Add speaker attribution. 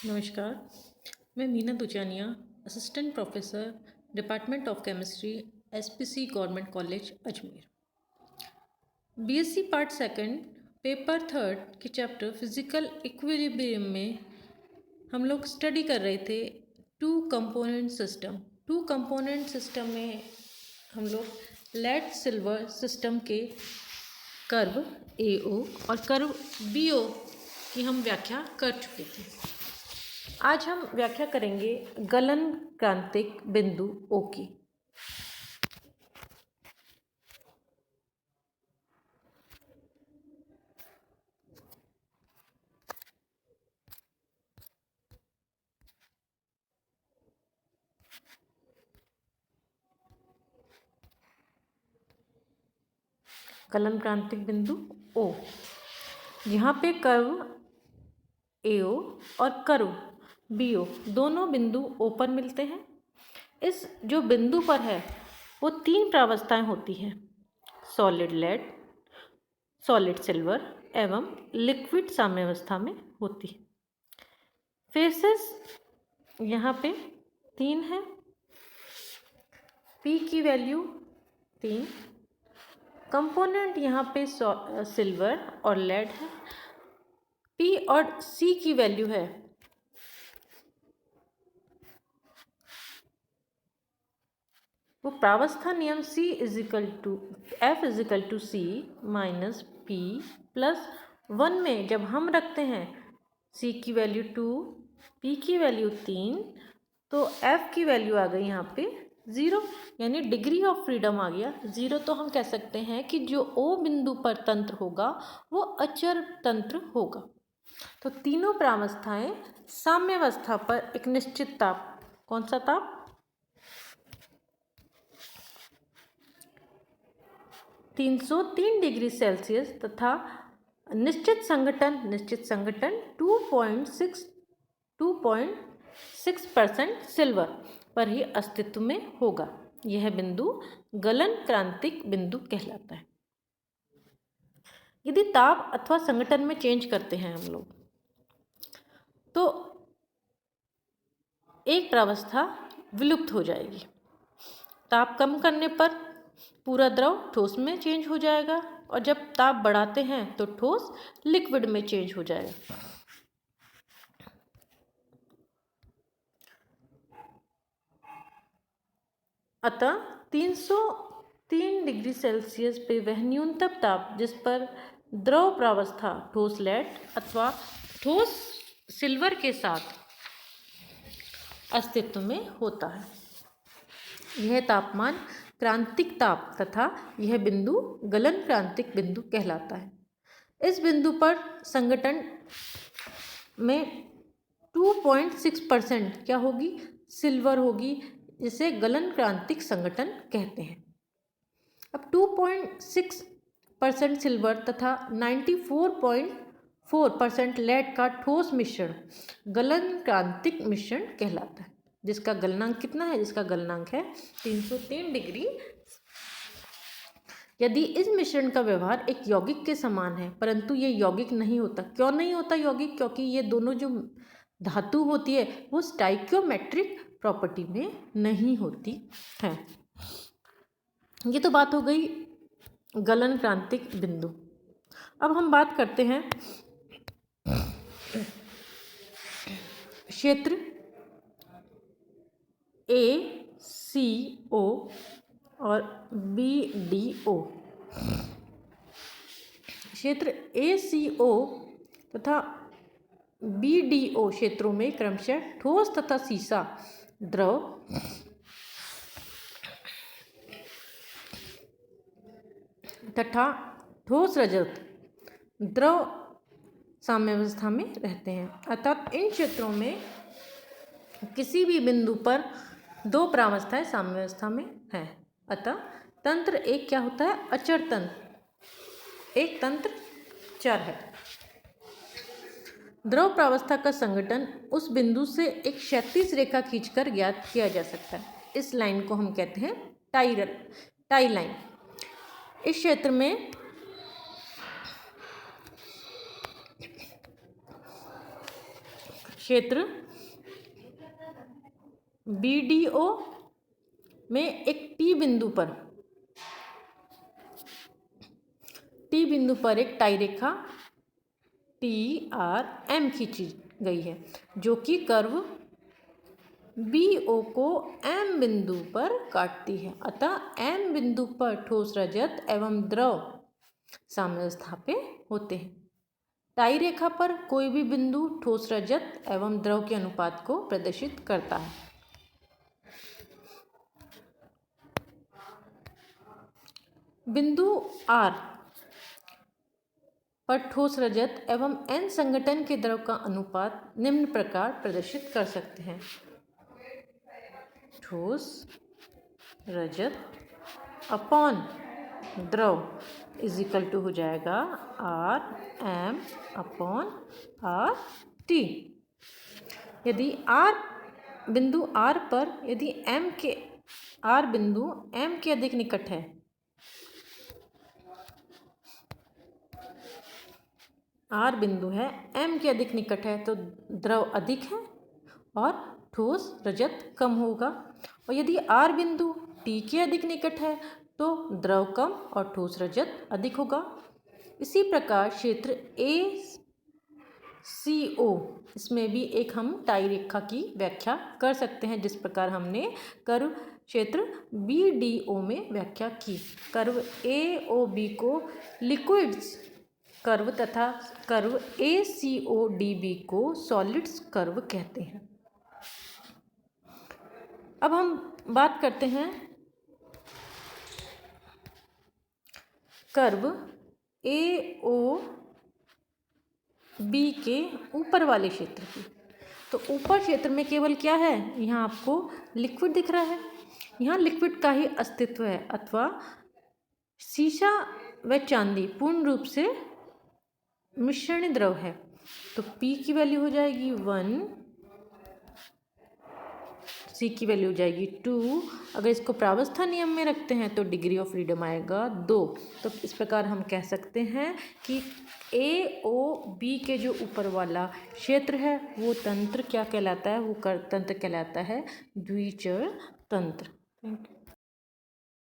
Speaker 1: नमस्कार। मैं Meena Duchania, assistant professor, department of chemistry, SPC government college Ajmer. BSc part second, paper third के chapter physical equilibrium में हम लोग स्टडी कर रहे थे two component system. Two component system में हम लोग लेड सिल्वर सिस्टम के कर्व AO और कर्व BO की हम व्याख्या कर चुके थे। आज हम व्याख्या करेंगे गलन क्रांतिक बिंदु O की। गलन क्रांतिक बिंदु O, यहाँ पे कर्व AO और कर्व BO दोनों बिंदु O पर मिलते हैं। इस जो बिंदु पर है वो तीन प्रावस्थाएं होती हैं, सॉलिड लेड, सॉलिड सिल्वर एवं लिक्विड साम्यावस्था में होती है। फेसेस यहाँ पे 3 है, P की वैल्यू 3, कंपोनेंट यहाँ पे सिल्वर और लेड है, P और C की वैल्यू है वो प्रावस्था नियम F is equal to C minus P plus 1 में जब हम रखते हैं C की वैल्यू 2, P की वैल्यू 3, तो F की वैल्यू आ गई यहाँ पे 0, यानी डिग्री ऑफ फ्रीडम आ गया 0। तो हम कह सकते हैं कि जो O बिंदु पर तंत्र होगा वो अचर तंत्र होगा। तो तीनों प्रावस्थाएं साम्यावस्था पर एक निश्चित ताप, कौन सा ताप, 303 डिग्री सेल्सियस तथा निश्चित संघटन 2.6% सिल्वर पर ही अस्तित्व में होगा। यह बिंदु गलन क्रांतिक बिंदु कहलाता है। यदि ताप अथवा संघटन में चेंज करते हैं हम लोग तो एक प्रावस्था विलुप्त हो जाएगी। ताप कम करने पर पूरा द्रव ठोस में चेंज हो जाएगा और जब ताप बढ़ाते हैं तो ठोस लिक्विड में चेंज हो जाएगा। अतः 303 डिग्री सेल्सियस पे वह न्यूनतम ताप जिस पर द्रव प्रावस्था ठोस लेड अथवा ठोस सिल्वर के साथ अस्तित्व में होता है। यह तापमान क्रांतिक ताप तथा यह बिंदु गलन क्रांतिक बिंदु कहलाता है। इस बिंदु पर संघटन में 2.6% क्या होगी, सिल्वर होगी, जिसे गलन क्रांतिक संघटन कहते हैं। अब 2.6% सिल्वर तथा 94.4% लेड का ठोस मिश्रण गलन क्रांतिक मिश्रण कहलाता है, जिसका गलनांक कितना है, जिसका गलनांक है 303 डिग्री। यदि इस मिश्रण का व्यवहार एक यौगिक के समान है, परंतु ये यौगिक नहीं होता। क्यों नहीं होता यौगिक? क्योंकि ये दोनों जो धातु होती है वो स्टाइकियोमेट्रिक प्रॉपर्टी में नहीं होती है। ये तो बात हो गई गलन क्रांतिक बिंदु। अब हम बात करते हैं क्षेत्र ACO और BDO। क्षेत्र ACO तथा BDO क्षेत्रों में क्रमशः ठोस तथा सीसा द्रव तथा ठोस रजत द्रव साम्यावस्था में रहते हैं। अर्थात इन क्षेत्रों में किसी भी बिंदु पर दो प्रावस्थाएं साम्यावस्था में हैं। अतः तंत्र एक क्या होता है, अचर तंत्र, एक तंत्र चर है। द्रव प्रावस्था का संघटन उस बिंदु से एक क्षैतिज रेखा खींचकर ज्ञात किया जा सकता है। इस लाइन को हम कहते हैं टाई लाइन। इस क्षेत्र में क्षेत्र BDO में एक टी बिंदु पर एक टाई रेखा TRM खींची गई है जो कि कर्व BO को M बिंदु पर काटती है। अतः M बिंदु पर ठोस रजत एवं द्रव साम्यावस्था पे होते हैं। टाई रेखा पर कोई भी बिंदु ठोस रजत एवं द्रव के अनुपात को प्रदर्शित करता है। बिंदु R पर ठोस रजत एवं N संगठन के द्रव का अनुपात निम्न प्रकार प्रदर्शित कर सकते हैं। ठोस रजत अपॉन द्रव इज इक्वल टू हो जाएगा RM अपॉन RT। यदि बिंदु R पर यदि R बिंदु M के अधिक निकट है, R बिंदु है M के अधिक निकट है तो द्रव अधिक है और ठोस रजत कम होगा, और यदि R बिंदु T के अधिक निकट है तो द्रव कम और ठोस रजत अधिक होगा। इसी प्रकार क्षेत्र ACO, इसमें भी एक हम टाई रेखा की व्याख्या कर सकते हैं जिस प्रकार हमने कर्व क्षेत्र BDO में व्याख्या की। कर्व AOB को लिक्विड्स कर्व तथा कर्व ACODB को सॉलिड्स कर्व कहते हैं। अब हम बात करते हैं कर्व AOB के ऊपर वाले क्षेत्र की। तो ऊपर क्षेत्र में केवल क्या है, यहाँ आपको लिक्विड दिख रहा है, यहाँ लिक्विड का ही अस्तित्व है अथवा सीसा व चांदी पूर्ण रूप से मिश्रण द्रव है। तो P की वैल्यू हो जाएगी 1, C की वैल्यू हो जाएगी 2। अगर इसको प्रावस्था नियम में रखते हैं तो डिग्री ऑफ फ्रीडम आएगा 2। तो इस प्रकार हम कह सकते हैं कि AOB के जो ऊपर वाला क्षेत्र है वो तंत्र क्या कहलाता है, वो तंत्र कहलाता है द्विचर तंत्र। Thank you.